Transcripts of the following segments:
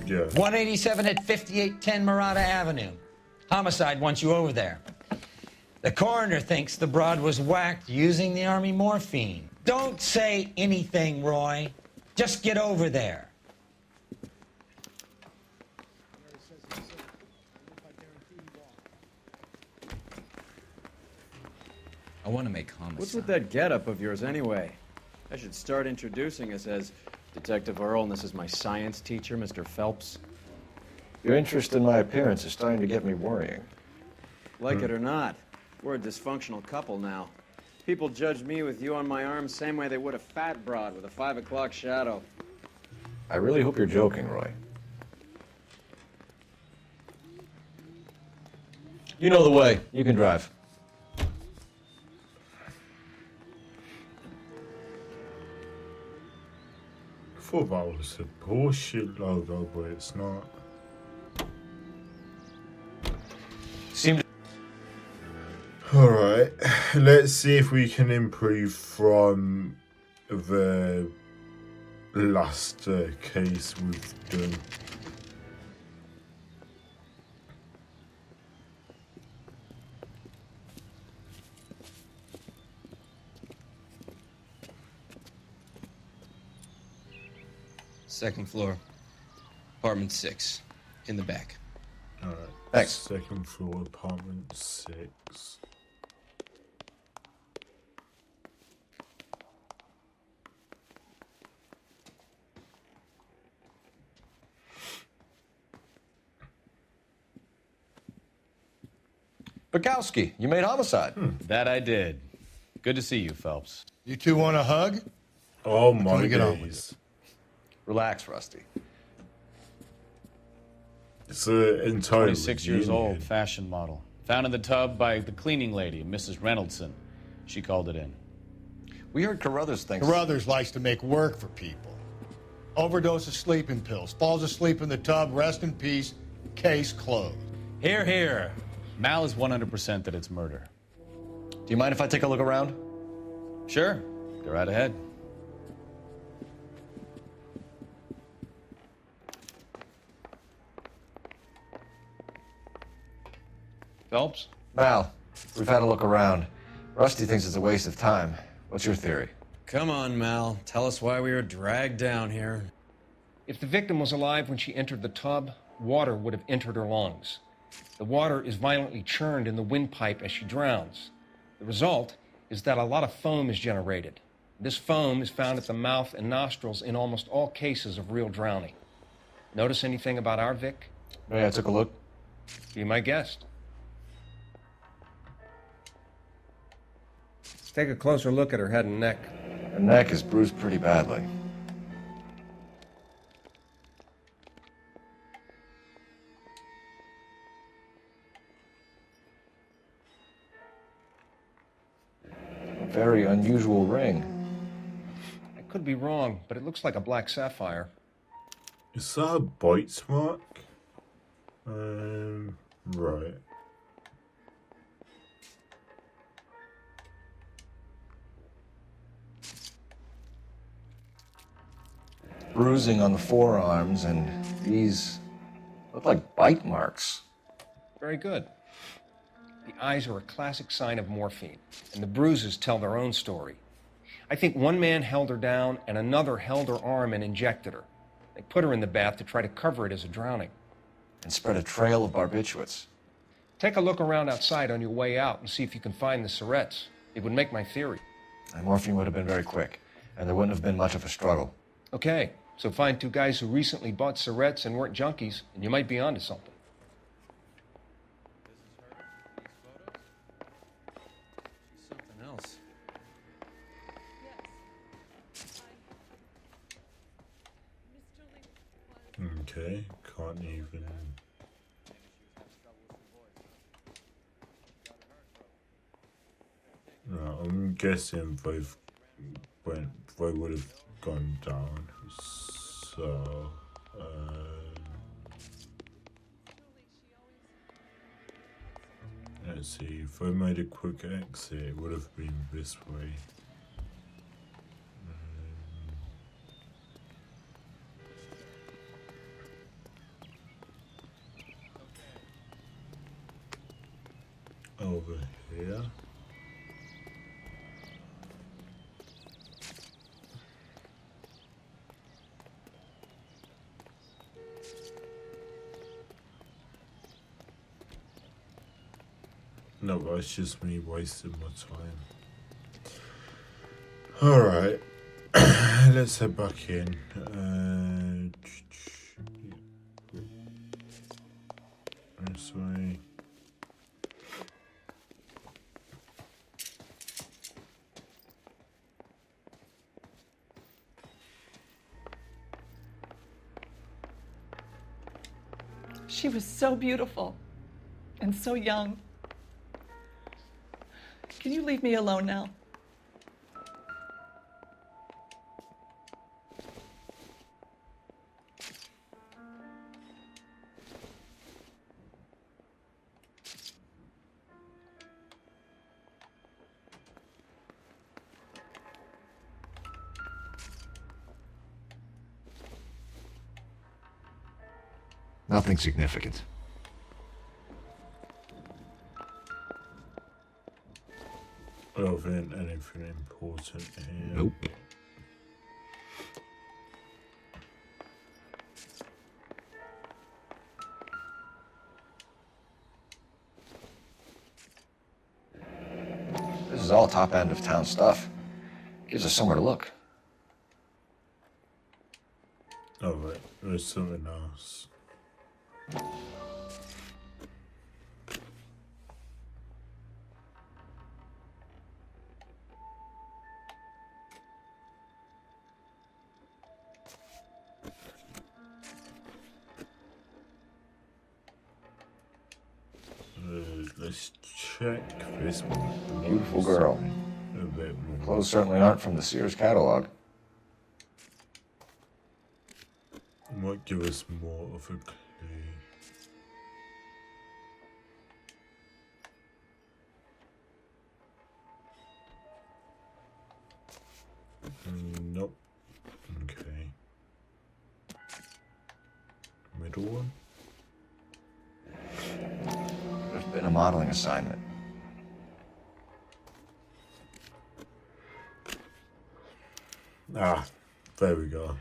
Yeah. 187 at 5810 Murata Avenue. Homicide wants you over there. The coroner thinks the broad was whacked using the Army morphine. Don't say anything, Roy. Just get over there. I want to make homicide. What's with that getup of yours anyway? I should start introducing us as Detective Earl, and this is my science teacher, Mr. Phelps. Your interest in my appearance is starting to get me worrying. Like it or not, we're a dysfunctional couple now. People judge me with you on my arm same way they would a fat broad with a 5 o'clock shadow. I really hope you're joking, Roy. You know the way. You can drive. I thought that was a bullshit logo, but it's not. Seemed. Alright, let's see if we can improve from the last case we've done. Second floor, apartment 6, in the back. Alright, Thanks. second floor, apartment 6. Bukowski, you made homicide. That I did. Good to see you, Phelps. You two want a hug? Oh my we get on with days. Relax, Rusty. It's an entire 26 years reunion. old, fashion model. Found in the tub by the cleaning lady, Mrs. Reynoldson. She called it in. We heard Carruthers thinks... Carruthers likes to make work for people. Overdose of sleeping pills. Falls asleep in the tub. Rest in peace. Case closed. Here, here. Mal is 100% that it's murder. Do you mind if I take a look around? Sure. Go right ahead. Phelps? Mal, we've had a look around. Rusty thinks it's a waste of time. What's your theory? Come on, Mal. Tell us why we were dragged down here. If the victim was alive when she entered the tub, water would have entered her lungs. The water is violently churned in the windpipe as she drowns. The result is that a lot of foam is generated. This foam is found at the mouth and nostrils in almost all cases of real drowning. Notice anything about our Vic? May I took a look? Be my guest. Let's take a closer look at her head and neck. Her neck is bruised pretty badly. A very unusual ring. I could be wrong, but it looks like a black sapphire. Is that a bite mark? Right. Bruising on the forearms, and these look like bite marks. Very good. The eyes are a classic sign of morphine, and the bruises tell their own story. I think one man held her down and another held her arm and injected her. They put her in the bath to try to cover it as a drowning. And spread a trail of barbiturates. Take a look around outside on your way out and see if you can find the syrettes. It would make my theory. The morphine would have been very quick, and there wouldn't have been much of a struggle. Okay, so find two guys who recently bought syrettes and weren't junkies, and you might be onto something. Something else. Okay, can't even. No, I'm guessing they would have gone down. So, let's see. If I made a quick exit, it would have been this way. over here. No, that's just me wasting my time. Alright. Let's head back in. This way. She was so beautiful and so young. Can you leave me alone now? Nothing significant. I don't think anything important here. Nope. This is all top end of town stuff. Gives us somewhere to look. Oh, wait, there's something else. Let's check this one. Beautiful girl. A bit more. Clothes certainly aren't from the Sears catalog. Might give us more of a clue. Nope. Okay. Middle one. There's been a modeling assignment. Ah, there we go.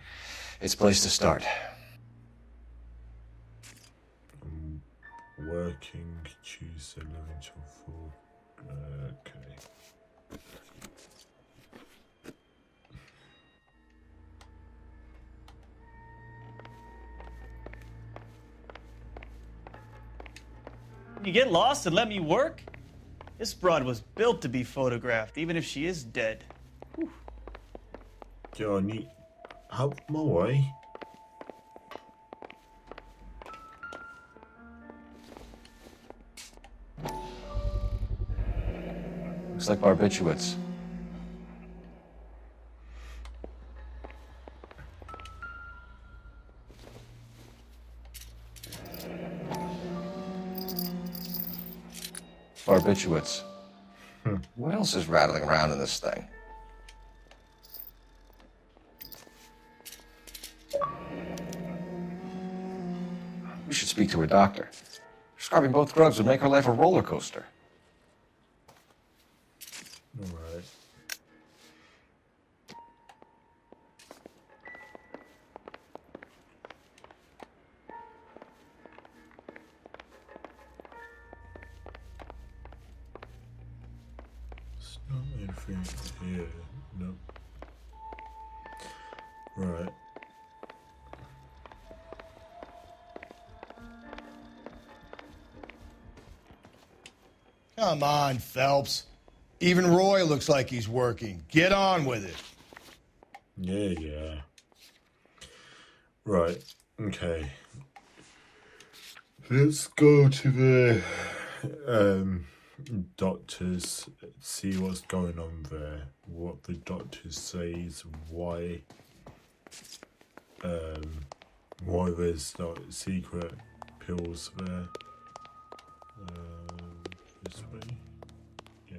It's a place to start. Working Tuesday 11 till 4. Okay. You get lost and let me work? This broad was built to be photographed, even if she is dead. Johnny, out my way. Looks like barbiturates. Barbiturates. What else is rattling around in this thing? We should speak to her doctor. Prescribing both drugs would make her life a roller coaster. Alright. It's not anything here. Nope. Right. Come on, Phelps. Even Roy looks like he's working. Get on with it. Yeah. Right. Okay. Let's go to the doctors, see what's going on there, what the doctor says, why there's like secret pills there. This way. Yeah.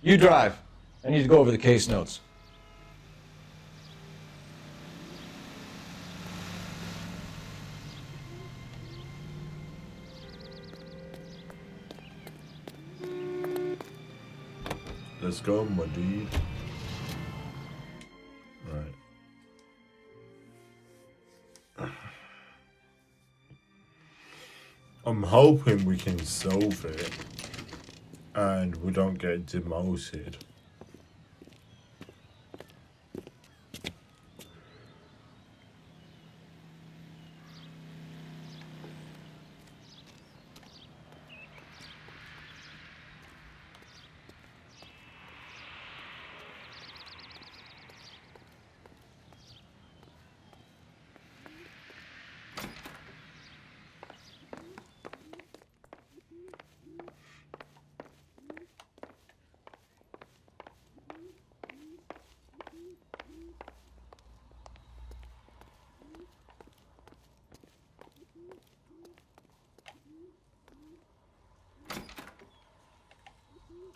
You drive. I need to go over the case notes. Let's go, my dude. Right. I'm hoping we can solve it and we don't get demoted.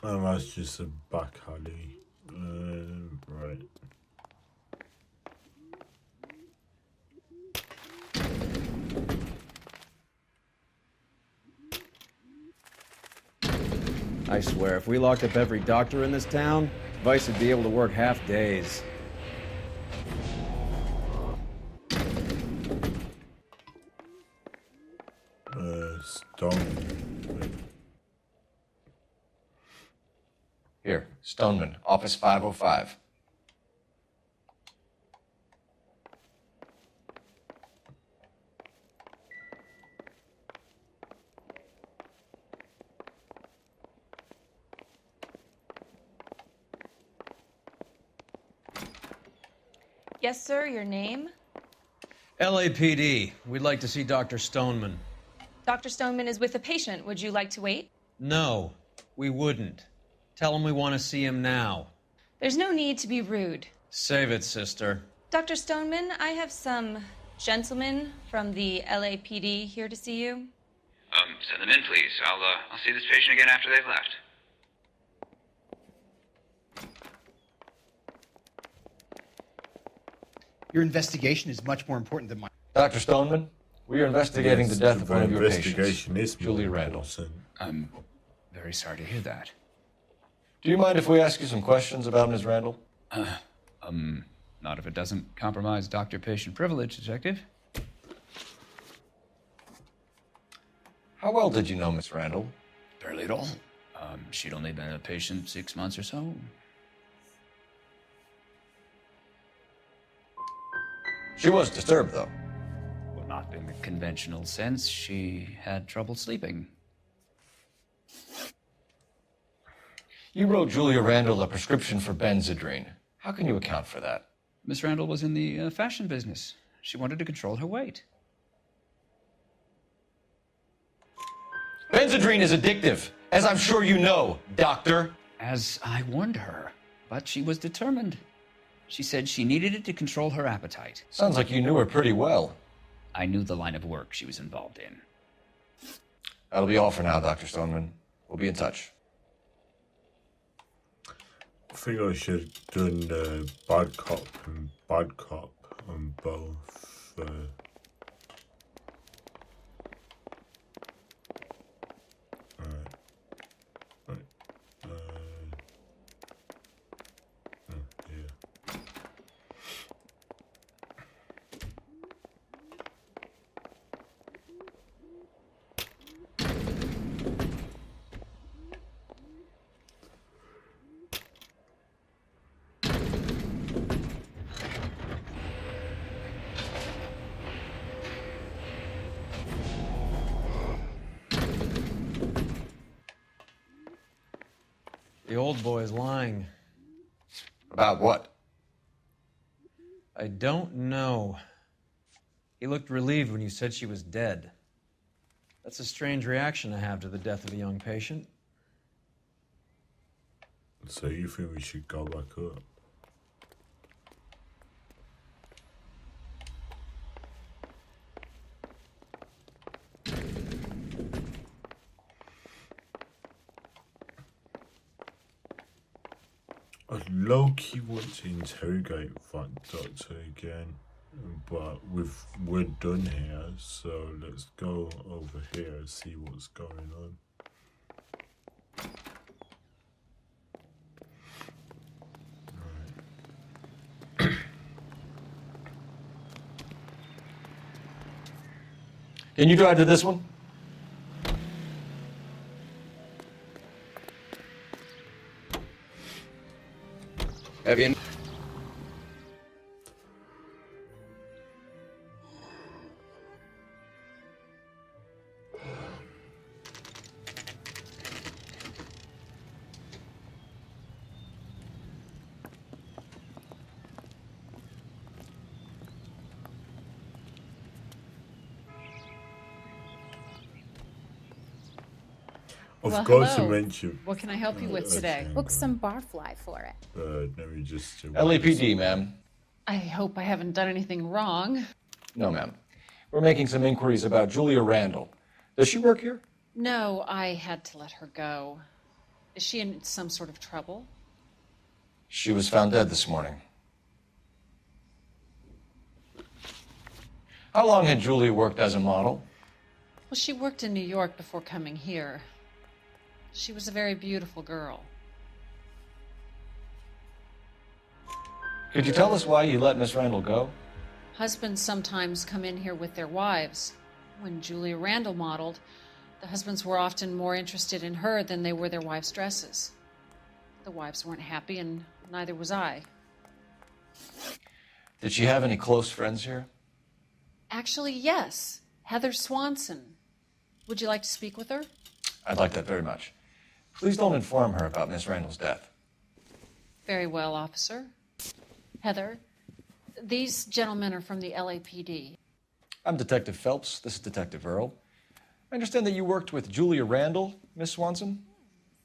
Oh, that's just a back alley. Right. I swear, if we locked up every doctor in this town, Vice would be able to work half days. Stone. Here, Stoneman, office 505. Yes, sir, your name? LAPD. We'd like to see Dr. Stoneman. Dr. Stoneman is with a patient. Would you like to wait? No, we wouldn't. Tell him we want to see him now. There's no need to be rude. Save it, sister. Dr. Stoneman, I have some gentlemen from the LAPD here to see you. Send them in, please. I'll see this patient again after they've left. Your investigation is much more important than mine. Dr. Stoneman, we are investigating the death of one of your investigation patients, is Julia Randall. I'm very sorry to hear that. Do you mind if we ask you some questions about Ms. Randall? Not if it doesn't compromise doctor-patient privilege, Detective. How well did you know Miss Randall? Barely at all. She'd only been a patient 6 months or so. She was disturbed, though. Well, not in the conventional sense. She had trouble sleeping. You wrote Julia Randall a prescription for Benzedrine. How can you account for that? Miss Randall was in the fashion business. She wanted to control her weight. Benzedrine is addictive, as I'm sure you know, Doctor. As I warned her, but she was determined. She said she needed it to control her appetite. Sounds like you knew her pretty well. I knew the line of work she was involved in. That'll be all for now, Dr. Stoneman. We'll be in touch. I think I should have done bad cop on both. The old boy's lying. About what? I don't know. He looked relieved when you said she was dead. That's a strange reaction to have to the death of a young patient. So you think we should go back up? I'd low-key want to interrogate that doctor again, but we're done here, so let's go over here and see what's going on. Can you drive to this one? Have you? I Well, forgot to hello. mention. What can I help you with today? Book some barfly for it. Let me just. LAPD, ma'am. I hope I haven't done anything wrong. No, ma'am. We're making some inquiries about Julia Randall. Does she work here? No, I had to let her go. Is she in some sort of trouble? She was found dead this morning. How long had Julia worked as a model? Well, she worked in New York before coming here. She was a very beautiful girl. Could you tell us why you let Miss Randall go? Husbands sometimes come in here with their wives. When Julia Randall modeled, the husbands were often more interested in her than they were their wives' dresses. The wives weren't happy, and neither was I. Did she have any close friends here? Actually, yes. Heather Swanson. Would you like to speak with her? I'd like that very much. Please don't inform her about Miss Randall's death. Very well, officer. Heather, these gentlemen are from the LAPD. I'm Detective Phelps. This is Detective Earl. I understand that you worked with Julia Randall, Miss Swanson?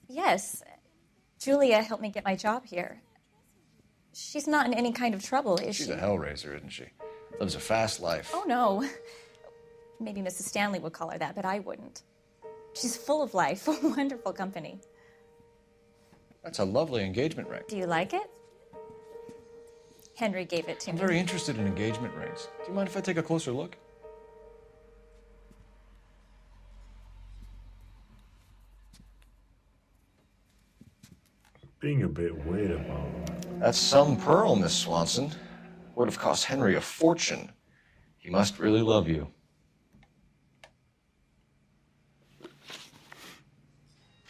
Yes. Julia helped me get my job here. She's not in any kind of trouble, is she? She's a hellraiser, isn't she? Lives a fast life. Oh, no. Maybe Mrs. Stanley would call her that, but I wouldn't. She's full of life, wonderful company. That's a lovely engagement ring. Do you like it? Henry gave it to I'm me. very interested in engagement rings. Do you mind if I take a closer look? Being a bit weird about that. That's some pearl, Miss Swanson. Would have cost Henry a fortune. He must really love you.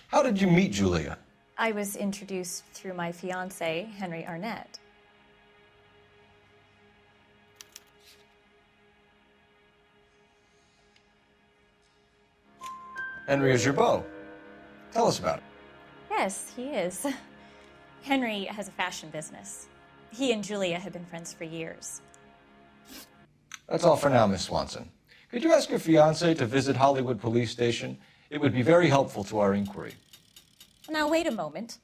How did you meet Julia? I was introduced through my fiancé, Henry Arnett. Henry is your beau. Tell us about it. Yes, he is. Henry has a fashion business. He and Julia have been friends for years. That's all for now, Miss Swanson. Could you ask your fiancé to visit Hollywood Police Station? It would be very helpful to our inquiry. Now, wait a moment.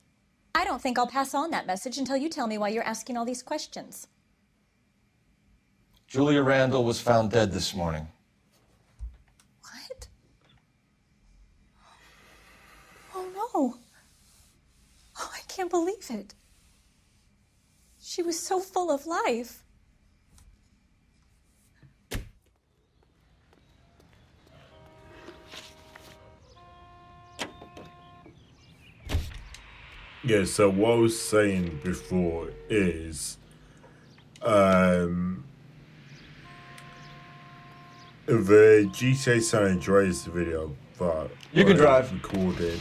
I don't think I'll pass on that message until you tell me why you're asking all these questions. Julia Randall was found dead this morning. What? Oh, no. Oh, I can't believe it. She was so full of life. Yeah, so what I was saying before is the GTA San Andreas video that You can I drive. recorded.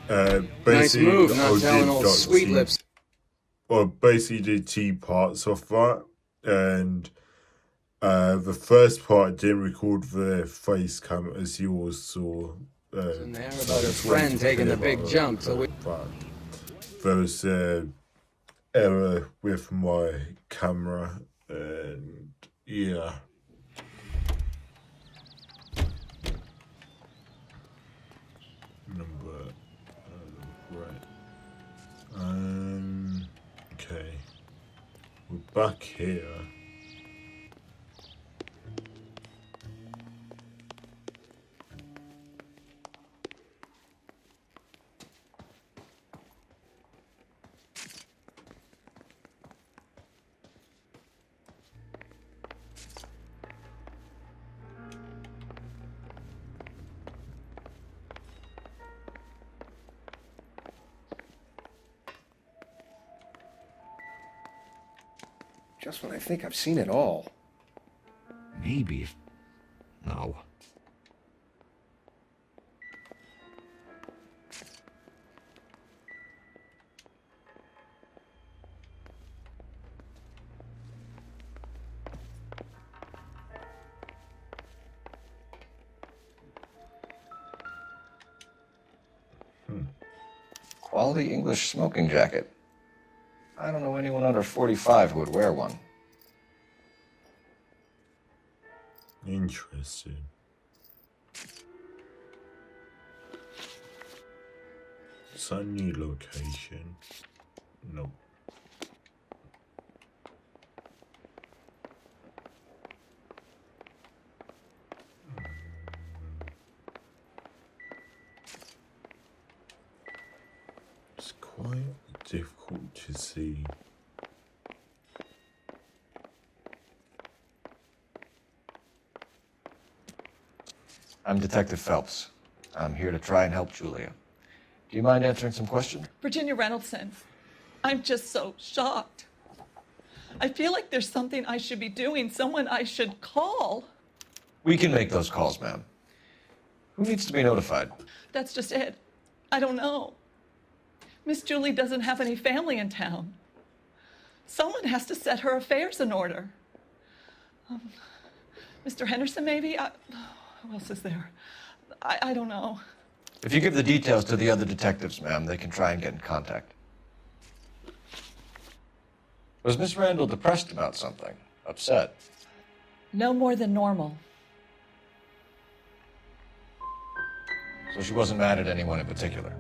Nice Basically, move, not I telling did old that sweet two- lips. Well, basically did two parts of that, and the first part didn't record the face cam as yours saw. In there about her friend taking the big jump, so we. There was error with my camera, and yeah. Number right. Okay. We're back here. Just when I think I've seen it all. Maybe. No. Quality English smoking jacket. I don't know anyone under 45 who would wear one. Interesting. Sunny location. Nope. It's quite difficult to see. I'm Detective Phelps. I'm here to try and help Julia. Do you mind answering some questions? Virginia Reynoldson, I'm just so shocked. I feel like there's something I should be doing, someone I should call. We can make those calls, ma'am. Who needs to be notified? That's just it. I don't know. Miss Julie doesn't have any family in town. Someone has to set her affairs in order. Mr. Henderson, maybe? Who else is there? I don't know. If you give the details to the other detectives, ma'am, they can try and get in contact. Was Miss Randall depressed about something? Upset? No more than normal. So she wasn't mad at anyone in particular?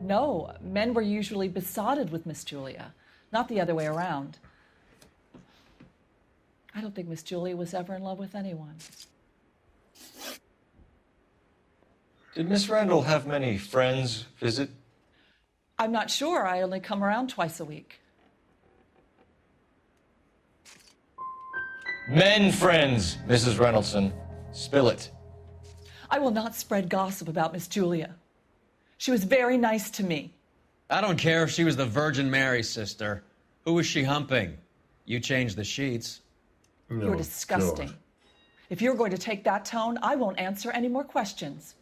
No, men were usually besotted with Miss Julia, not the other way around. I don't think Miss Julia was ever in love with anyone. Did Miss Randall have many friends visit? I'm not sure. I only come around twice a week. Men friends, Mrs. Reynoldson. Spill it. I will not spread gossip about Miss Julia. She was very nice to me. I don't care if she was the Virgin Mary, sister. Who was she humping? You changed the sheets. You're disgusting. God. If you're going to take that tone, I won't answer any more questions.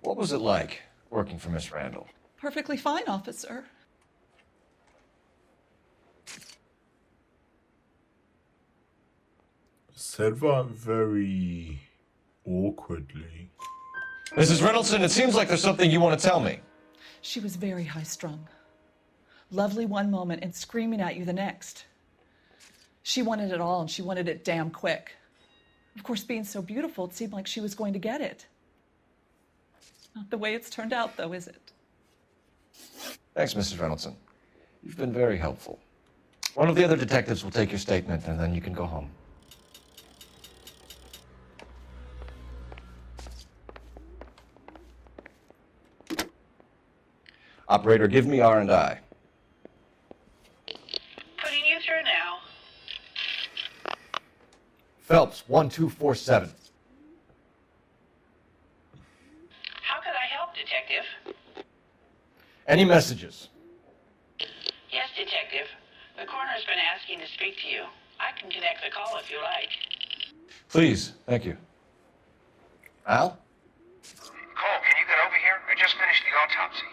What was it like working for Miss Randall? Perfectly fine, officer. Said that very awkwardly. Mrs. Reynoldson, it seems like there's something you want to tell me. She was very high-strung. Lovely one moment and screaming at you the next. She wanted it all, and she wanted it damn quick. Of course, being so beautiful, it seemed like she was going to get it. Not the way it's turned out, though, is it? Thanks, Mrs. Reynoldson. You've been very helpful. One of the other detectives will take your statement, and then you can go home. Operator, give me R&I. Putting you through now. Phelps, 1247. How could I help, Detective? Any messages? Yes, Detective. The coroner's been asking to speak to you. I can connect the call if you like. Please, thank you. Al? Cole, can you get over here? I just finished the autopsy.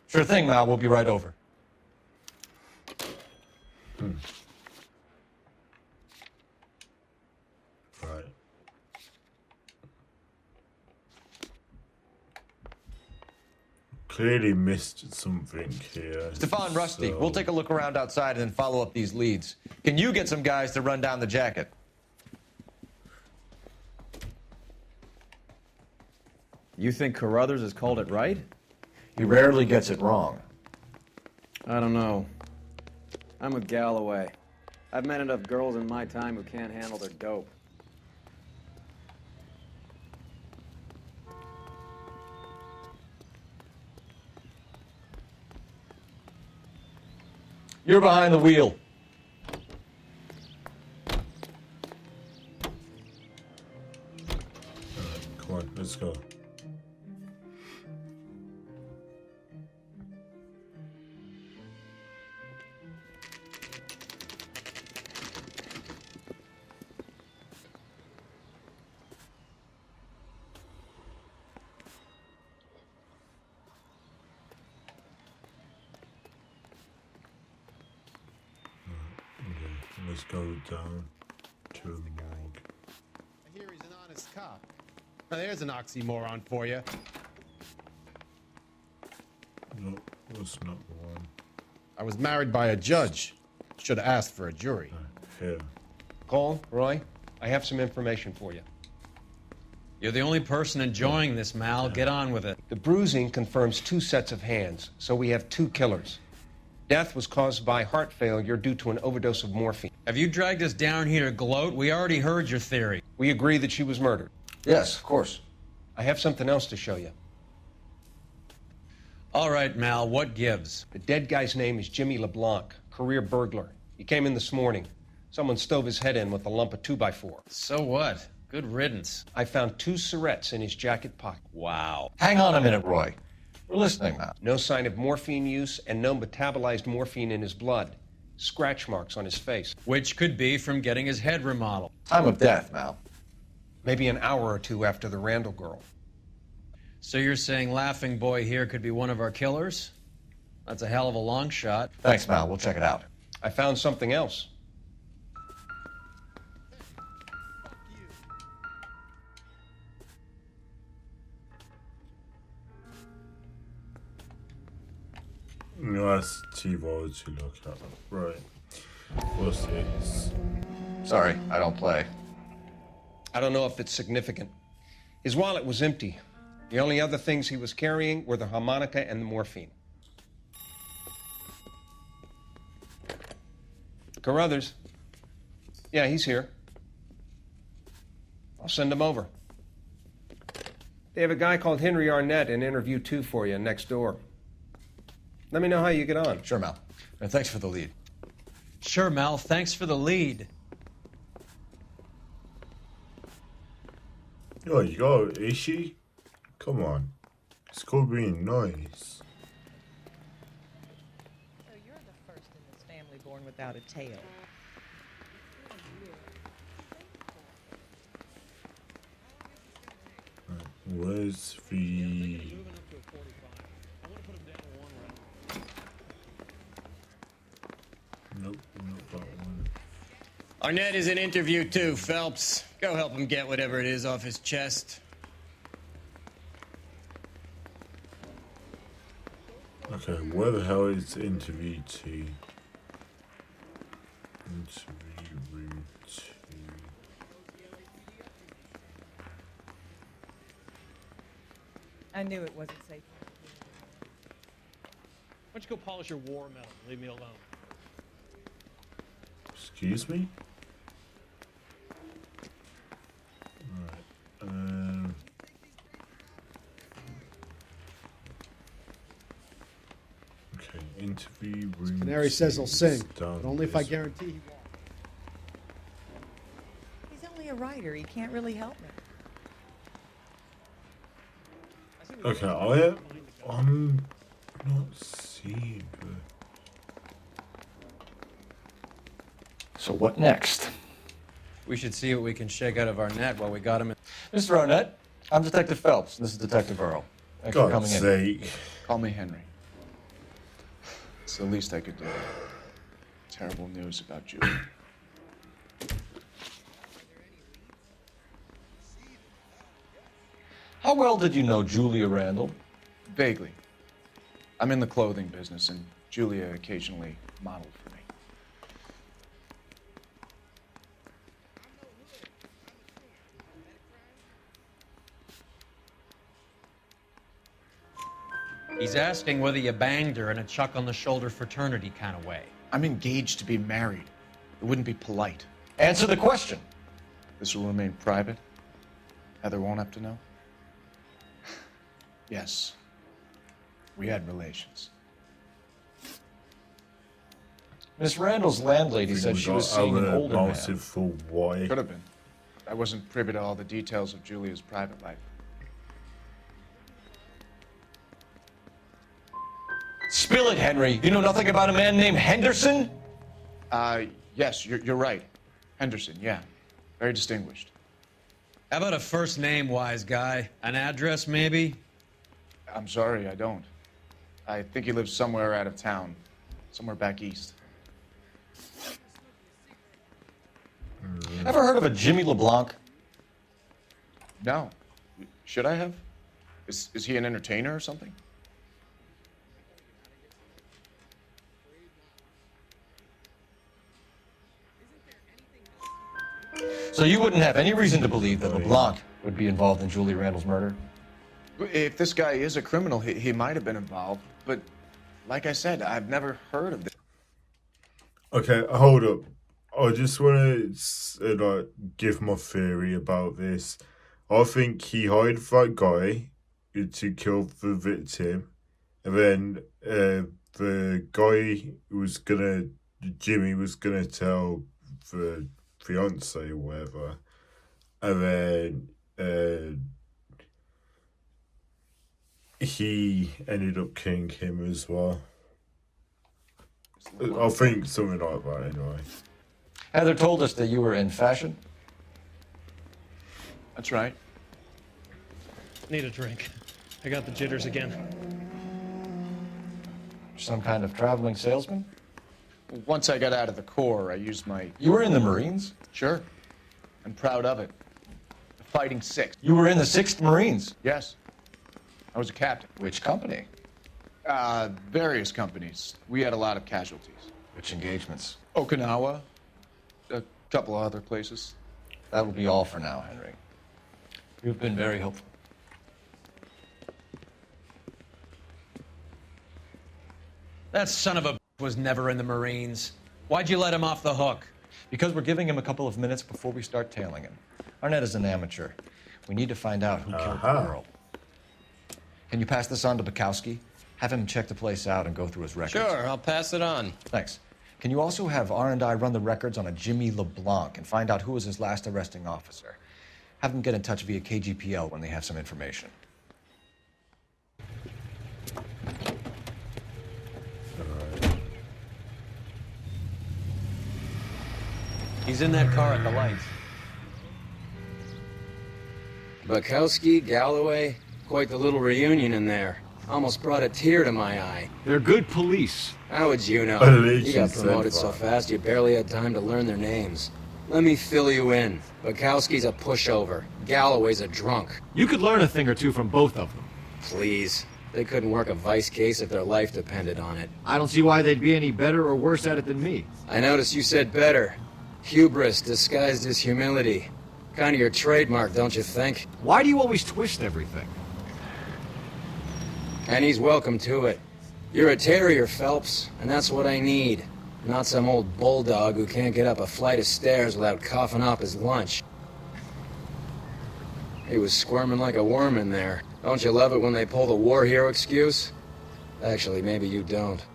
Sure thing, Mal. We'll be right over. Right. Clearly missed something here. Stefan, Rusty, so- we'll take a look around outside and then follow up these leads. Can you get some guys to run down the jacket? You think Carruthers has called it right? He rarely gets it wrong. I don't know. I'm with Galloway. I've met enough girls in my time who can't handle their dope. You're behind the wheel. Come on, let's go. Let's go down to the morgue. I hear he's an honest cop. Now, there's an oxymoron for you. No, that's not the one. I was married by a judge. Should have asked for a jury. Here. Cole, Roy, I have some information for you. You're the only person enjoying this, Mal. Get on with it. The bruising confirms 2 sets of hands, so we have 2 killers. Death was caused by heart failure due to an overdose of morphine. Have you dragged us down here to gloat? We already heard your theory. We agree that she was murdered. Yes, of course. I have something else to show you. All right, Mal, what gives? The dead guy's name is Jimmy LeBlanc, career burglar. He came in this morning. Someone stove his head in with a lump of 2x4. So what? Good riddance. I found 2 syrettes in his jacket pocket. Wow. Hang on a minute, Roy. We're listening now. No sign of morphine use and no metabolized morphine in his blood. Scratch marks on his face. Which could be from getting his head remodeled. Time of death, Mal. Maybe an hour or 2 after the Randall girl. So you're saying Laughing Boy here could be one of our killers? That's a hell of a long shot. Thanks, Mal. We'll check it out. I found something else. Nice TiVo to look at. Right. What's this? Sorry, I don't play. I don't know if it's significant. His wallet was empty. The only other things he was carrying were the harmonica and the morphine. Carruthers. Yeah, he's here. I'll send him over. They have a guy called Henry Arnett in interview 2 for you next door. Let me know how you get on. Sure, Mal. And thanks for the lead. Sure, Mal. Thanks for the lead. Oh, you got an issue? Come on. It's called being nice. So you're the first in this family born without a tail. Where's the... Nope, not that one. Arnett is in interview 2, Phelps. Go help him get whatever it is off his chest. Okay, where the hell is interview 2? Interview room 2. I knew it wasn't safe. Why don't you go polish your war medal and leave me alone? Excuse me? Alright, okay, interview room. Canary says he'll sing, down but only if I this- guarantee he won't. He's only a writer. He can't really help me. Okay, I'm not seeing the... So what next? We should see what we can shake out of our net while we got him in. Mr. Arnett, I'm Detective Phelps. This is Detective Earl. Thanks for coming God's in. sake. Call me Henry. It's the least I could do. Terrible news about Julie. How well did you know Julia Randall? Vaguely. I'm in the clothing business, and Julia occasionally modeled for me. He's asking whether you banged her in a chuck on the shoulder fraternity kind of way. I'm engaged to be married. It wouldn't be polite. Answer the question. This will remain private. Heather won't have to know. Yes. We had relations. Miss Randall's landlady said she was seeing an older man. For why? Could have been. I wasn't privy to all the details of Julia's private life. Spill it, Henry. You know nothing about a man named Henderson? Yes, you're right. Henderson, yeah. Very distinguished. How about a first name, wise guy? An address, maybe? I'm sorry, I don't. I think he lives somewhere out of town. Somewhere back east. Ever heard of a Jimmy LeBlanc? No. Should I have? Is he an entertainer or something? So you wouldn't have any reason to believe that LeBlanc would be involved in Julie Randall's murder? If this guy is a criminal, he might have been involved. But like I said, I've never heard of this. Okay, hold up. I just want to like give my theory about this. I think he hired that guy to kill the victim, and then the guy was gonna, Jimmy was gonna tell the fiance or whatever, and then he ended up killing him as well. I think something like that anyway. Heather told us that you were in fashion. That's right. Need a drink. I got the jitters again. Some kind of traveling salesman? Once I got out of the Corps, I used my... You were in the Marines? Sure. I'm proud of it. The Fighting Sixth. You were in the 6th Marines? Yes. I was a captain. Which company? Various companies. We had a lot of casualties. Which engagements? Okinawa. A couple of other places. That will be all for now, Henry. You've been very helpful. That son of a was never in the Marines. Why'd you let him off the hook? Because we're giving him a couple of minutes before we start tailing him. Arnett is an amateur. We need to find out who killed the girl. Can you pass this on to Bukowski? Have him check the place out and go through his records. Sure, I'll pass it on. Thanks. Can you also have R&I run the records on a Jimmy LeBlanc and find out who was his last arresting officer? Have them get in touch via KGPL when they have some information. He's in that car at the lights. Bukowski, Galloway, quite the little reunion in there. Almost brought a tear to my eye. They're good police. How would you know? You got promoted so fast you barely had time to learn their names. Let me fill you in. Bukowski's a pushover. Galloway's a drunk. You could learn a thing or two from both of them. Please. They couldn't work a vice case if their life depended on it. I don't see why they'd be any better or worse at it than me. I noticed you said better. Hubris disguised as humility. Kind of your trademark, don't you think? Why do you always twist everything? And he's welcome to it. You're a terrier, Phelps, and that's what I need. Not some old bulldog who can't get up a flight of stairs without coughing up his lunch. He was squirming like a worm in there. Don't you love it when they pull the war hero excuse? Actually, maybe you don't.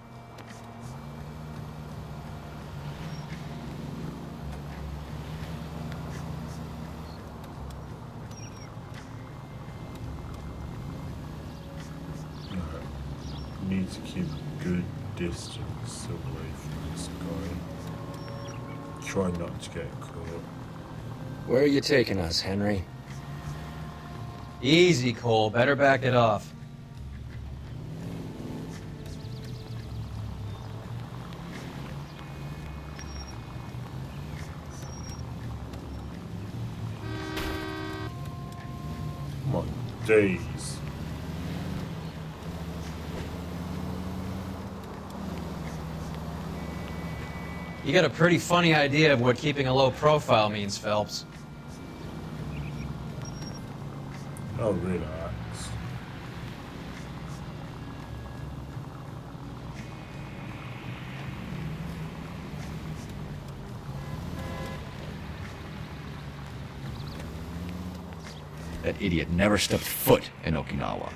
Need to keep a good distance away from this guy. Try not to get caught. Where are you taking us, Henry? Easy, Cole. Better back it off. My days. You got a pretty funny idea of what keeping a low profile means, Phelps. Oh, relax. That idiot never stepped foot in Okinawa.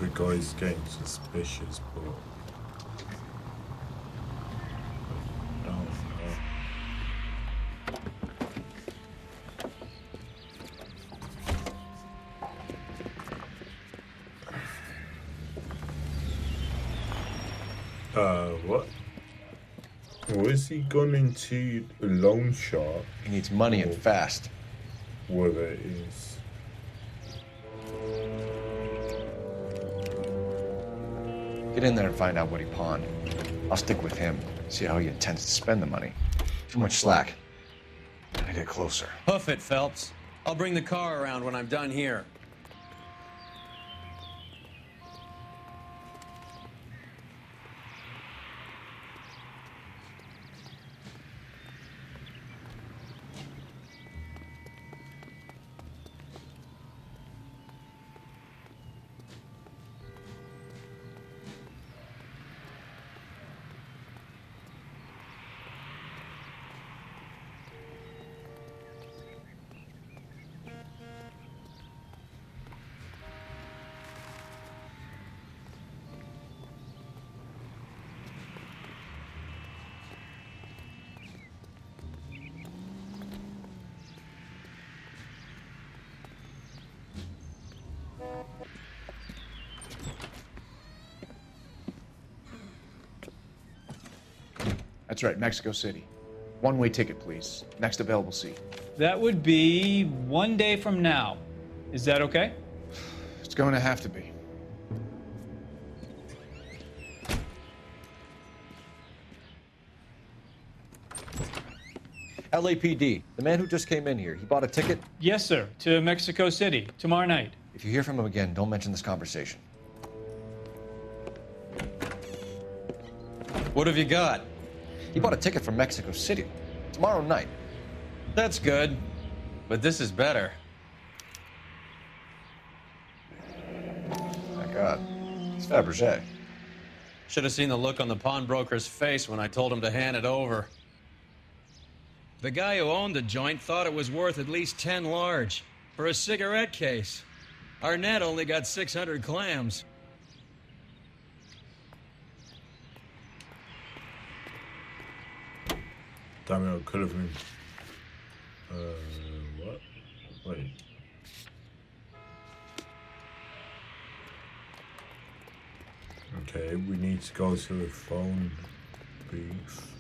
The guy's getting suspicious, but I don't know. What? Or has he gone into a loan shark? He needs money and fast. Whatever it is. Get in there and find out what he pawned. I'll stick with him, see how he intends to spend the money. Too much slack. Gotta get closer. Hoof it, Phelps. I'll bring the car around when I'm done here. That's right, Mexico City. One-way ticket, please. Next available seat. That would be 1 day from now. Is that okay? It's going to have to be. LAPD, the man who just came in here, he bought a ticket? Yes, sir. To Mexico City, tomorrow night. If you hear from him again, don't mention this conversation. What have you got? He bought a ticket from Mexico City. Tomorrow night. That's good. But this is better. My God. It's Fabergé. Should have seen the look on the pawnbroker's face when I told him to hand it over. The guy who owned the joint thought it was worth at least 10 large for a cigarette case. Arnett only got 600 clams. Damn it, I could have been. What? Wait. Okay, we need to go to the phone booth.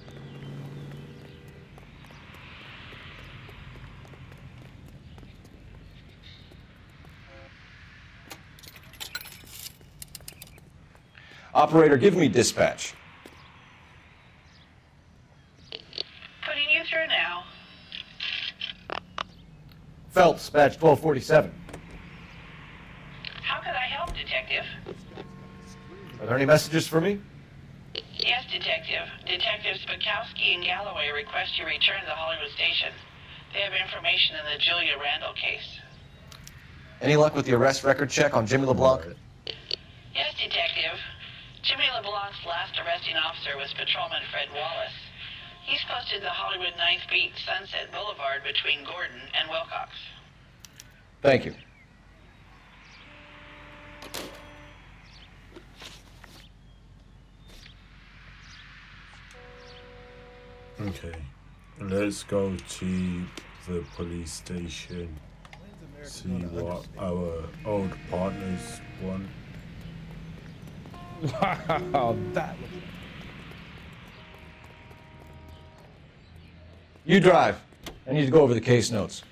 Operator, give me dispatch. Putting you through now. Phelps, badge 1247. How could I help, Detective? Are there any messages for me? Yes, Detective. Detectives Bukowski and Galloway request you return to the Hollywood station. They have information in the Julia Randall case. Any luck with the arrest record check on Jimmy LeBlanc? Yes, Detective. Jimmy LeBlanc's last arresting officer was Patrolman Fred Wallace. He's posted the Hollywood 9th Beat Sunset Boulevard between Gordon and Wilcox. Thank you. Okay, let's go to the police station. See what our old partners want. Wow, that was... You drive. I need to go over the case notes.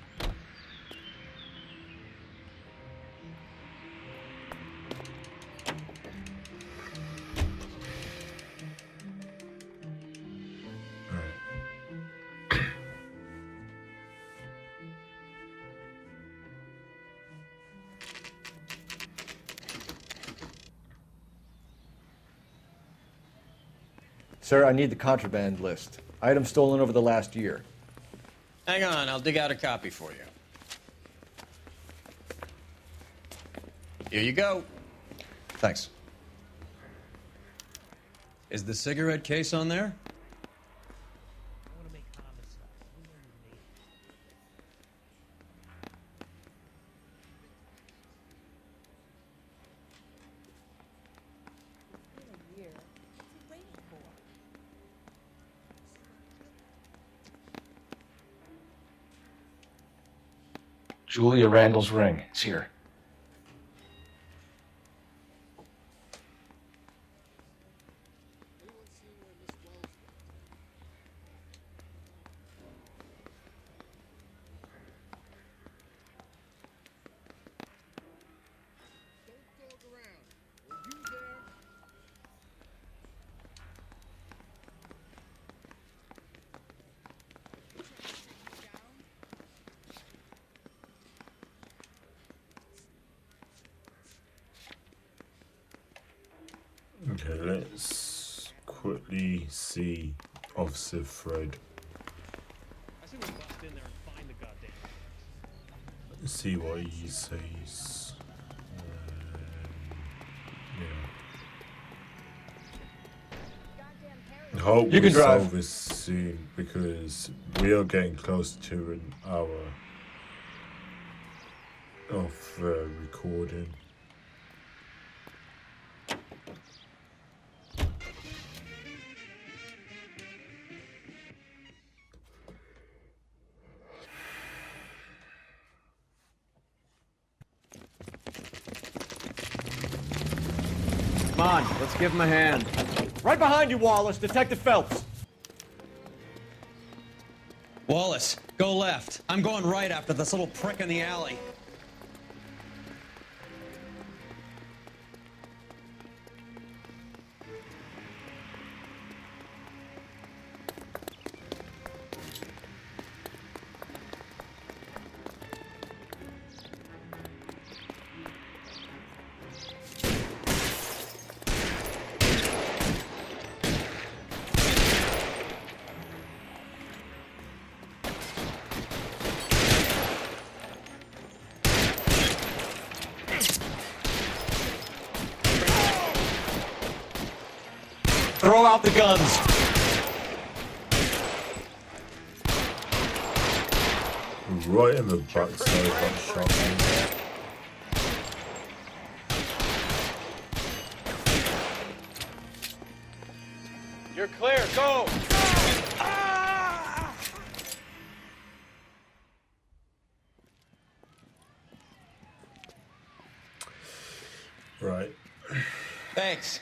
Sir, I need the contraband list. Items stolen over the last year. Hang on, I'll dig out a copy for you. Here you go. Thanks. Is the cigarette case on there? Julia Randall's ring. It's here. Okay, let's quickly see Officer Fred. I say we bust in there and find the goddamn. Let's see what he says. Yeah. I hope You we can drive. solve this soon because we are getting close to an hour of recording. Come on, let's give him a hand. Right behind you, Wallace. Detective Phelps. Wallace, go left. I'm going right after this little prick in the alley. Throw out the guns. Right in the backside of that shotgun. You're clear. Go. Right. Thanks.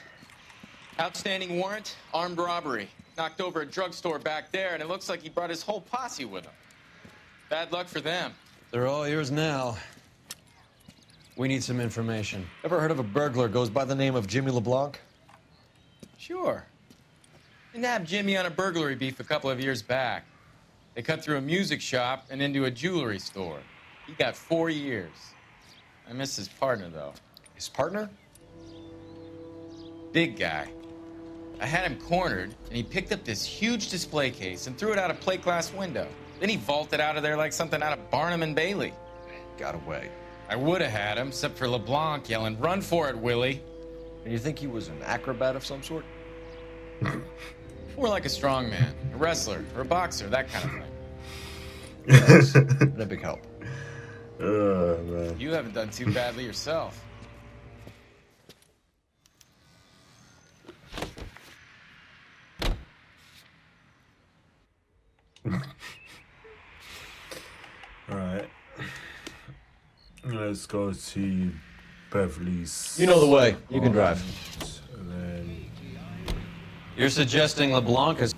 Outstanding warrant, armed robbery. Knocked over a drugstore back there, and it looks like he brought his whole posse with him. Bad luck for them. They're all yours now. We need some information. Ever heard of a burglar goes by the name of Jimmy LeBlanc? Sure. They nabbed Jimmy on a burglary beef a couple of years back. They cut through a music shop and into a jewelry store. He got 4 years. I miss his partner, though. His partner? Big guy. I had him cornered, and he picked up this huge display case and threw it out a plate glass window. Then he vaulted out of there like something out of Barnum and Bailey. Got away. I would have had him, except for LeBlanc yelling, "Run for it, Willie!" And you think he was an acrobat of some sort? More like a strongman, a wrestler, or a boxer, that kind of thing. Yes, been a big help. Oh, man. You haven't done too badly yourself. Alright. Let's go to Beverly's. You know the way. You can drive. And then. You're suggesting LeBlanc is...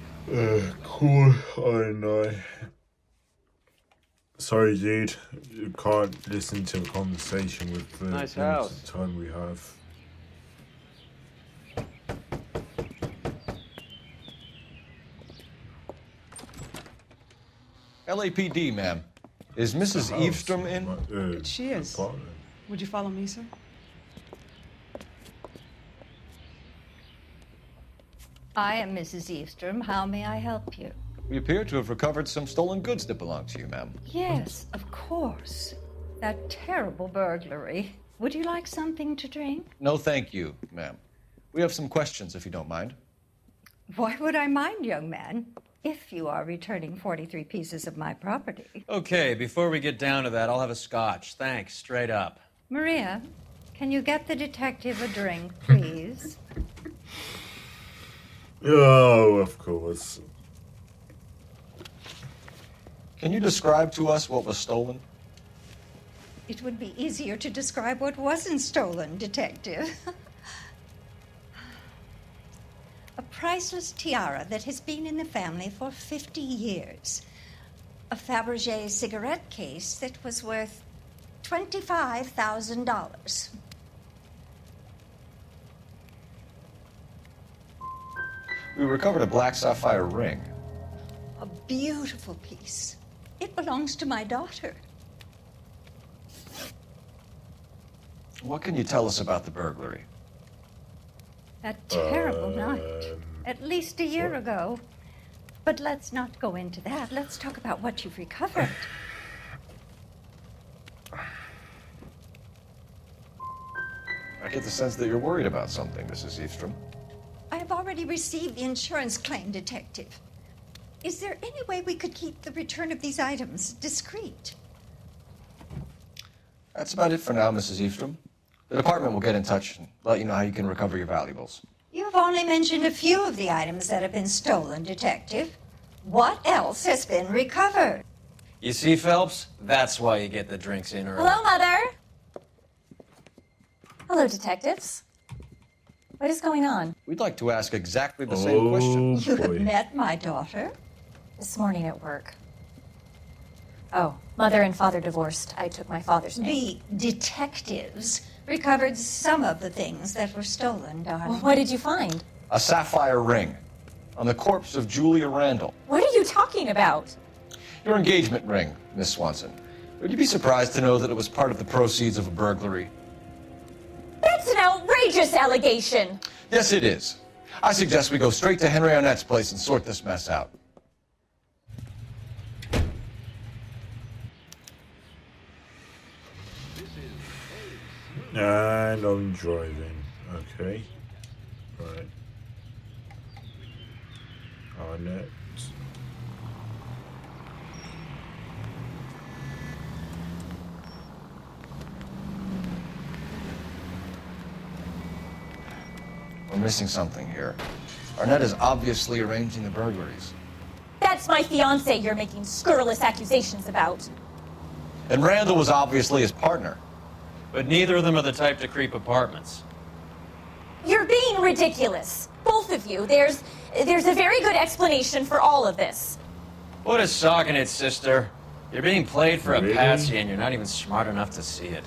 Cool. I know. Sorry, dude. You can't listen to a conversation with the Nice limited house. time we have. LAPD, ma'am. Is Mrs. Eavestrom in? She is. Would you follow me, sir? I am Mrs. Eavestrom. How may I help you? We appear to have recovered some stolen goods that belong to you, ma'am. Yes, of course. That terrible burglary. Would you like something to drink? No, thank you, ma'am. We have some questions, if you don't mind. Why would I mind, young man, if you are returning 43 pieces of my property? Okay, before we get down to that, I'll have a scotch. Thanks, straight up. Maria, can you get the detective a drink, please? Oh, of course. Can you describe to us what was stolen? It would be easier to describe what wasn't stolen, detective. A priceless tiara that has been in the family for 50 years. A Fabergé cigarette case that was worth $25,000. We recovered a black sapphire ring. A beautiful piece. It belongs to my daughter. What can you tell us about the burglary? That terrible night. At least a year ago. But let's not go into that. Let's talk about what you've recovered. I get the sense that you're worried about something, Mrs. Eastrom. I have already received the insurance claim, Detective. Is there any way we could keep the return of these items discreet? That's about it for now, Mrs. Eastrom. The department will get in touch and let you know how you can recover your valuables. You've only mentioned a few of the items that have been stolen, Detective. What else has been recovered? You see, Phelps? That's why you get the drinks in early. Hello, Mother. Hello, detectives. What is going on? We'd like to ask exactly the same question. You have met my daughter? This morning at work. Oh, mother and father divorced. I took my father's name. The detectives recovered some of the things that were stolen, darling. Well, what did you find? A sapphire ring on the corpse of Julia Randall. What are you talking about? Your engagement ring, Miss Swanson. Would you be surprised to know that it was part of the proceeds of a burglary? That's an outrageous allegation. Yes, it is. I suggest we go straight to Henry Arnett's place and sort this mess out. And I'm driving. Okay. Right. Arnett. We're missing something here. Arnett is obviously arranging the burglaries. That's my fiance you're making scurrilous accusations about. And Randall was obviously his partner. But neither of them are the type to creep apartments. You're being ridiculous. Both of you. There's a very good explanation for all of this. What a sock in it, sister. You're being played for Really? a patsy and you're not even smart enough to see it.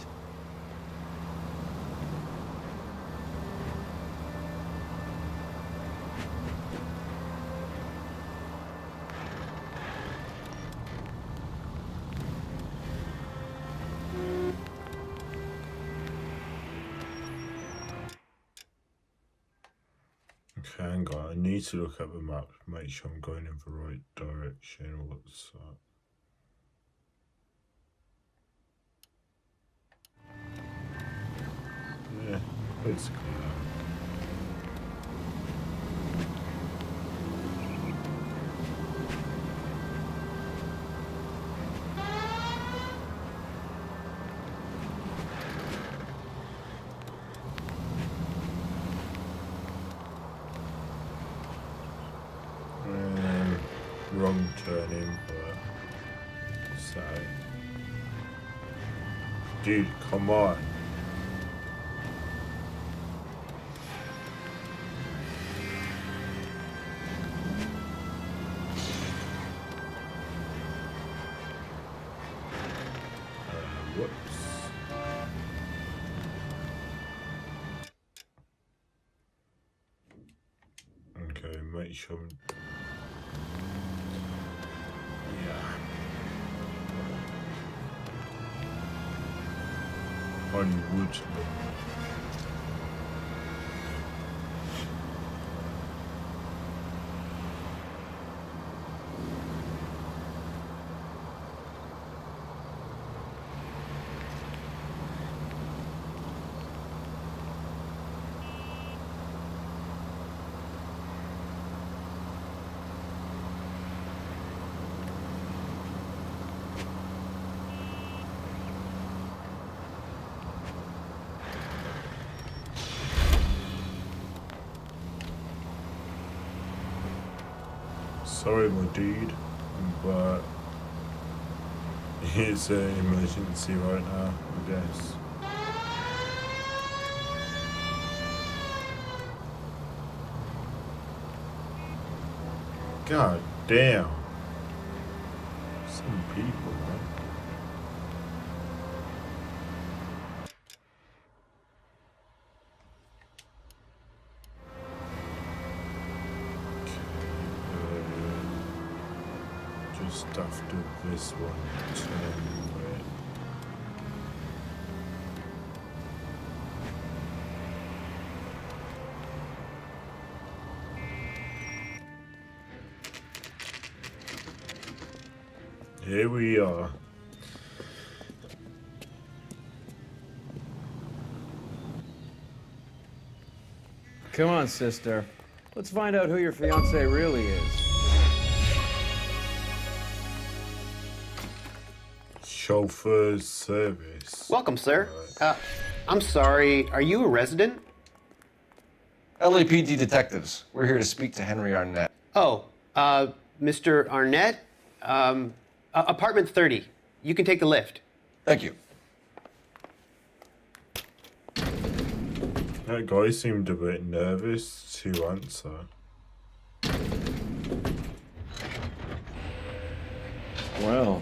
Okay, hang on. I need to look at the map to make sure I'm going in the right direction. What's that? Yeah, basically that. Wrong turning, but so. Dude, come on. Whoops. Okay, make sure. Hollywood. Sorry, my dude, but it's an emergency right now, I guess. God damn. Some people, man. Just after this one, turn right. Here we are. Come on, sister. Let's find out who your fiancé really is. Chauffeur service. Welcome, sir. I'm sorry, are you a resident? LAPD detectives. We're here to speak to Henry Arnett. Oh, Mr. Arnett? Apartment 30. You can take the lift. Thank you. That guy seemed a bit nervous to answer. Well,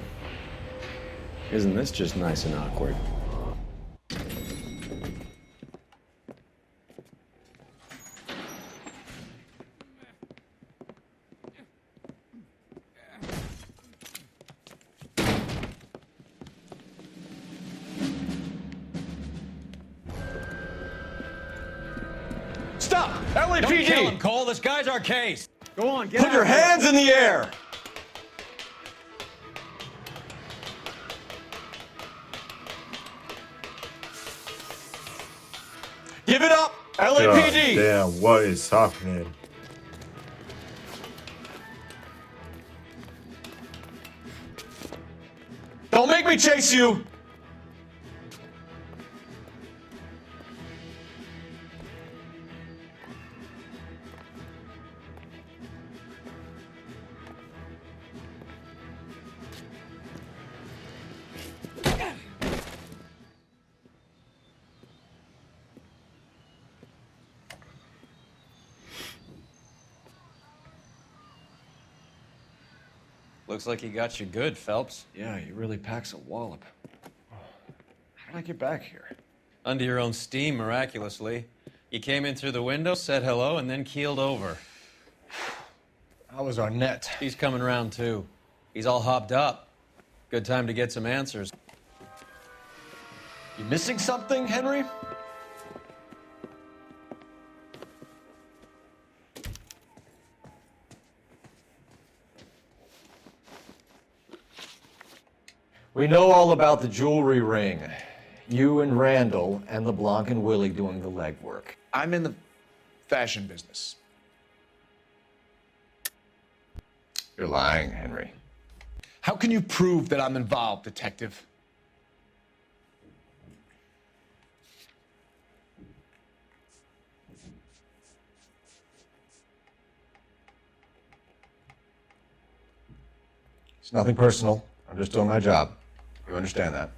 isn't this just nice and awkward? Stop! Don't kill him, LAPD! Cole. This guy's our case. Go on, get Put out your of here. hands in the air! Give it up! God LAPD! damn, what is happening? Don't make me chase you! Looks like he got you good, Phelps. Yeah, he really packs a wallop. How did I get back here? Under your own steam, miraculously. You came in through the window, said hello, and then keeled over. How was Arnett? He's coming round, too. He's all hopped up. Good time to get some answers. You missing something, Henry? We know all about the jewelry ring. You and Randall and LeBlanc and Willie doing the legwork. I'm in the fashion business. You're lying, Henry. How can you prove that I'm involved, detective? It's nothing personal. I'm just doing my job. You understand that?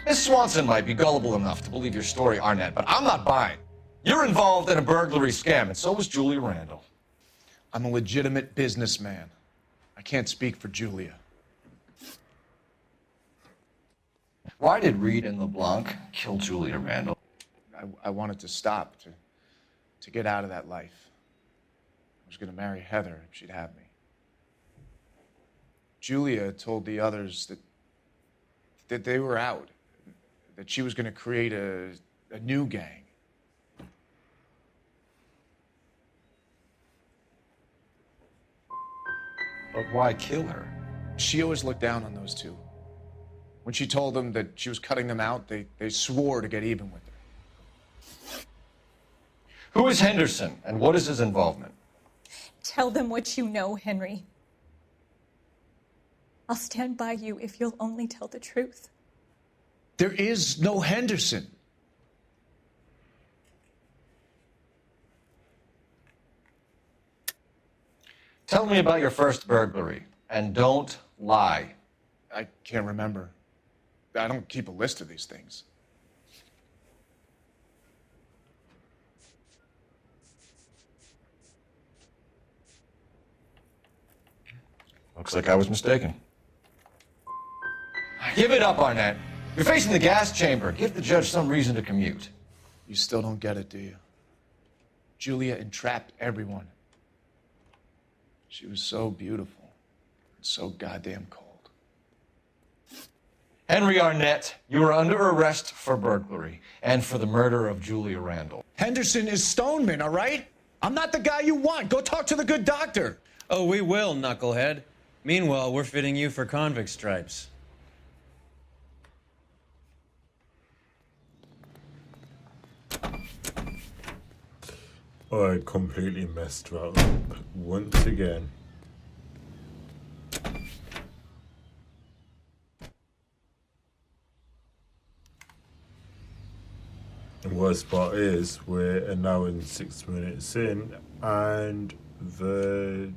Miss Swanson might be gullible enough to believe your story, Arnett, but I'm not buying. You're involved in a burglary scam, and so was Julia Randall. I'm a legitimate businessman. I can't speak for Julia. Why did Reed and LeBlanc kill Julia Randall? I wanted to stop, to get out of that life. I was going to marry Heather if she'd have me. Julia told the others that they were out, that she was going to create a new gang. But why kill her? She always looked down on those two. When she told them that she was cutting them out, they swore to get even with her. Who is Henderson, and what is his involvement? Tell them what you know, Henry. I'll stand by you if you'll only tell the truth. There is no Henderson. Tell me about your first burglary, and don't lie. I can't remember. I don't keep a list of these things. Looks like I was mistaken. Give it up, Arnett. You're facing the gas chamber. Give the judge some reason to commute. You still don't get it, do you? Julia entrapped everyone. She was so beautiful and so goddamn cold. Henry Arnett, you are under arrest for burglary and for the murder of Julia Randall. Henderson is Stoneman, all right? I'm not the guy you want. Go talk to the good doctor. Oh, we will, knucklehead. Meanwhile, we're fitting you for convict stripes. I completely messed up once again. The worst part is we're an hour and 6 minutes in, and the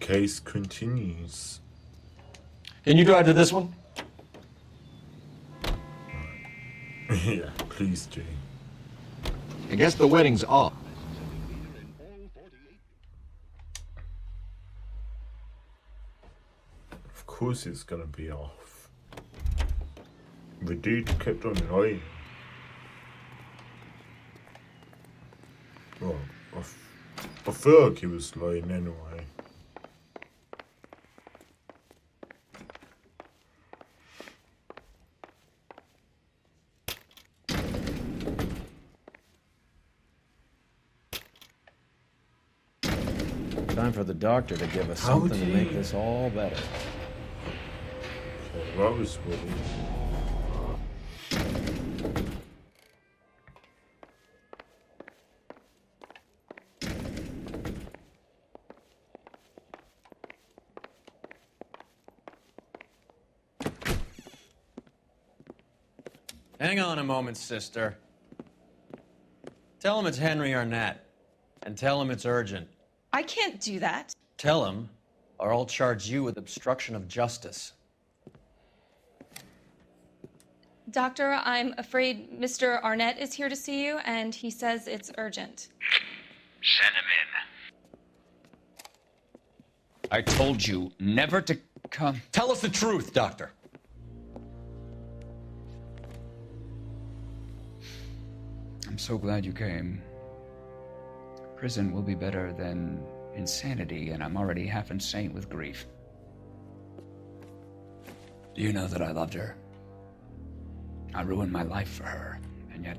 case continues. Can you drive to this one? Yeah, please do. I guess the wedding's off. Of course it's gonna be off. The dude kept on lying. Well, I feel like he was lying anyway. Time for the doctor to give us something to make this all better. Okay, that was weird. Hang on a moment, sister. Tell him it's Henry Arnett, and tell him it's urgent. I can't do that. Tell him, or I'll charge you with obstruction of justice. Doctor, I'm afraid Mr. Arnett is here to see you, and he says it's urgent. Send him in. I told you never to come. Tell us the truth, Doctor. I'm so glad you came. Prison will be better than insanity, and I'm already half insane with grief. Do you know that I loved her? I ruined my life for her, and yet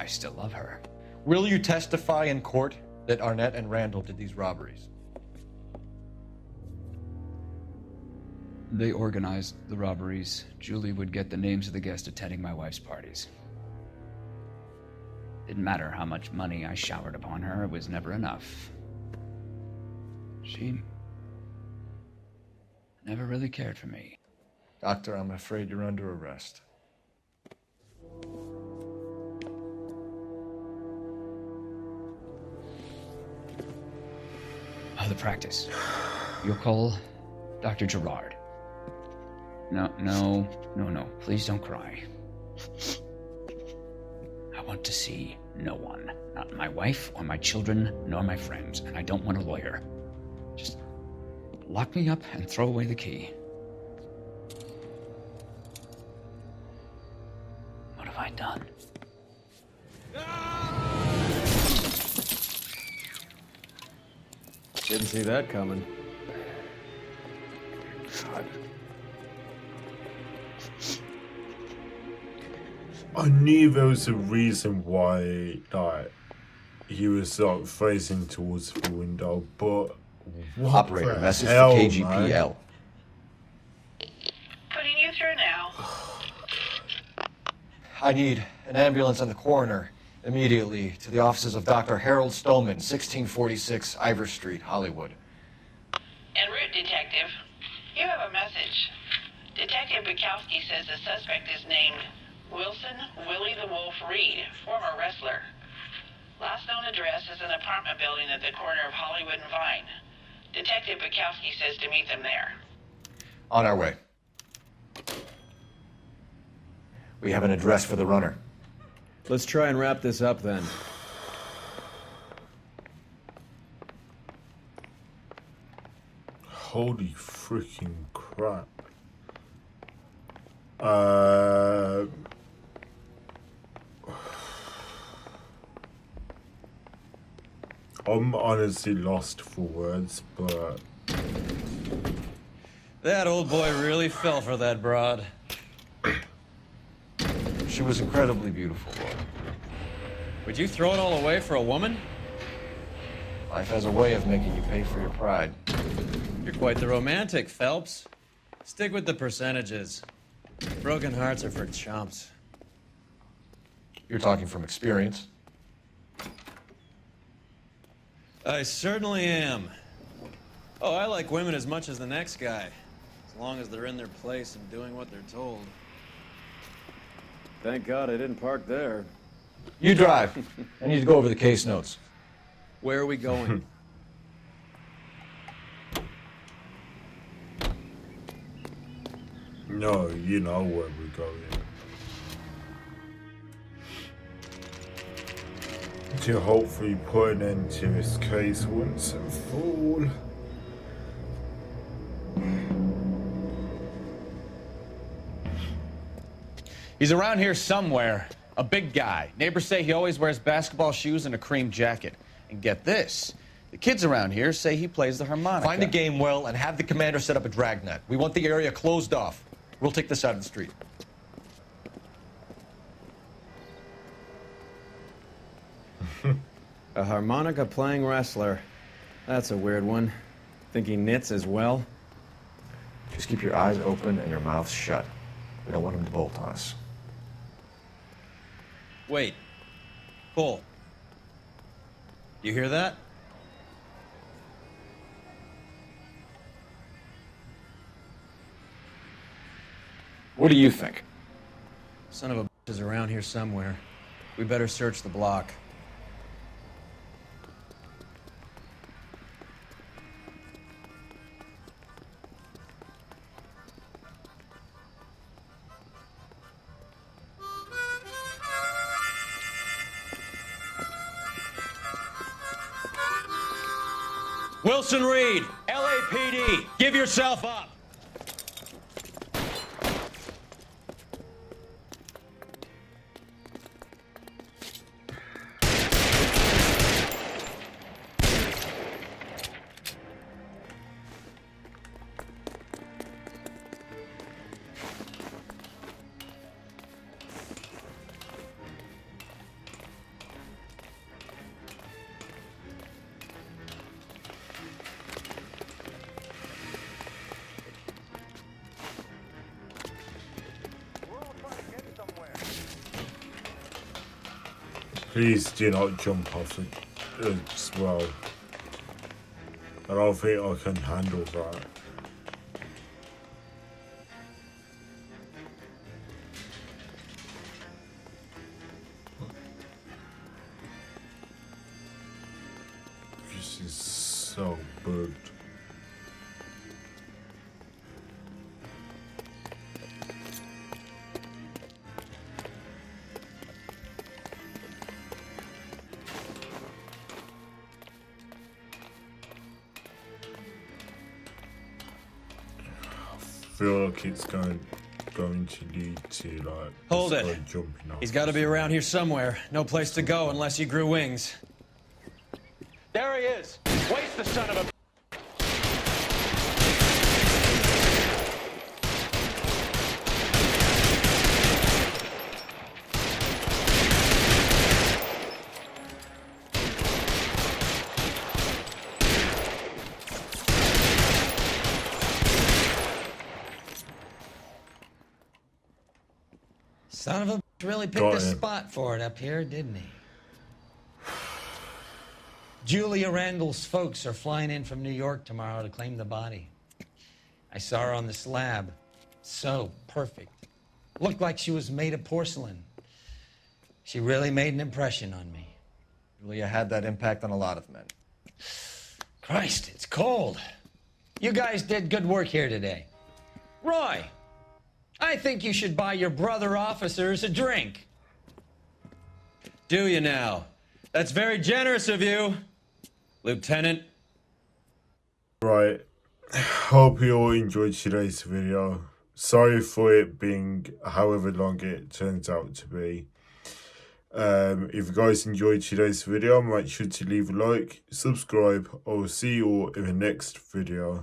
I still love her. Will you testify in court that Arnett and Randall did these robberies? They organized the robberies. Julie would get the names of the guests attending my wife's parties. Didn't matter how much money I showered upon her, it was never enough. She never really cared for me. Doctor, I'm afraid you're under arrest. The practice. You'll call Dr. Gerard. No. Please don't cry. I want to see no one. Not my wife or my children, nor my friends. And I don't want a lawyer. Just lock me up and throw away the key. What have I done? Didn't see that coming. God. I knew there was a reason why, like, he was like facing towards the window, but what Operator, the message hell, for KGPL. Putting you through now. I need an ambulance and the coroner immediately to the offices of Dr. Harold Stoneman, 1646 Ivor Street, Hollywood. En route, Detective. You have a message. Detective Bukowski says the suspect is named Wilson Willie the Wolf Reed, former wrestler. Last known address is an apartment building at the corner of Hollywood and Vine. Detective Bukowski says to meet them there. On our way. We have an address for the runner. Let's try and wrap this up then. Holy freaking crap. I'm honestly lost for words, but That old boy really fell for that broad. She was incredibly beautiful, Laura. Would you throw it all away for a woman? Life has a way of making you pay for your pride. You're quite the romantic, Phelps. Stick with the percentages. Broken hearts are for chumps. You're talking from experience. I certainly am. Oh, I like women as much as the next guy. As long as they're in their place and doing what they're told. Thank God I didn't park there. You drive. I need to go over the case notes. Where are we going? No, you know where we're going. To hopefully put an end to this case once and for all. He's around here somewhere. A big guy. Neighbors say he always wears basketball shoes and a cream jacket. And get this, the kids around here say he plays the harmonica. Find the game well and have the commander set up a dragnet. We want the area closed off. We'll take this side of the street. A harmonica playing wrestler. That's a weird one. Think he knits as well? Just keep your eyes open and your mouth shut. We don't want him to bolt on us. Wait. Cole. You hear that? What do you think? Son of a bitch is around here somewhere. We better search the block. Wilson Reed, LAPD, give yourself up. Please do not jump off it as well. I don't think I can handle that. This is so bugged. I feel like it's going to lead to like Hold it. Jumping off. He's got to be around here somewhere. No place to go unless he grew wings. There he is. Waste the son of a... Son of a bitch really picked Got a him. spot for it up here, didn't he? Julia Randall's folks are flying in from New York tomorrow to claim the body. I saw her on the slab. So perfect. Looked like she was made of porcelain. She really made an impression on me. Julia had that impact on a lot of men. Christ, it's cold. You guys did good work here today. Roy, I think you should buy your brother officers a drink. Do you now? That's very generous of you, Lieutenant. Right. Hope you all enjoyed today's video. Sorry for it being however long it turns out to be. If you guys enjoyed today's video, make sure to leave a like, subscribe. I'll see you all in the next video.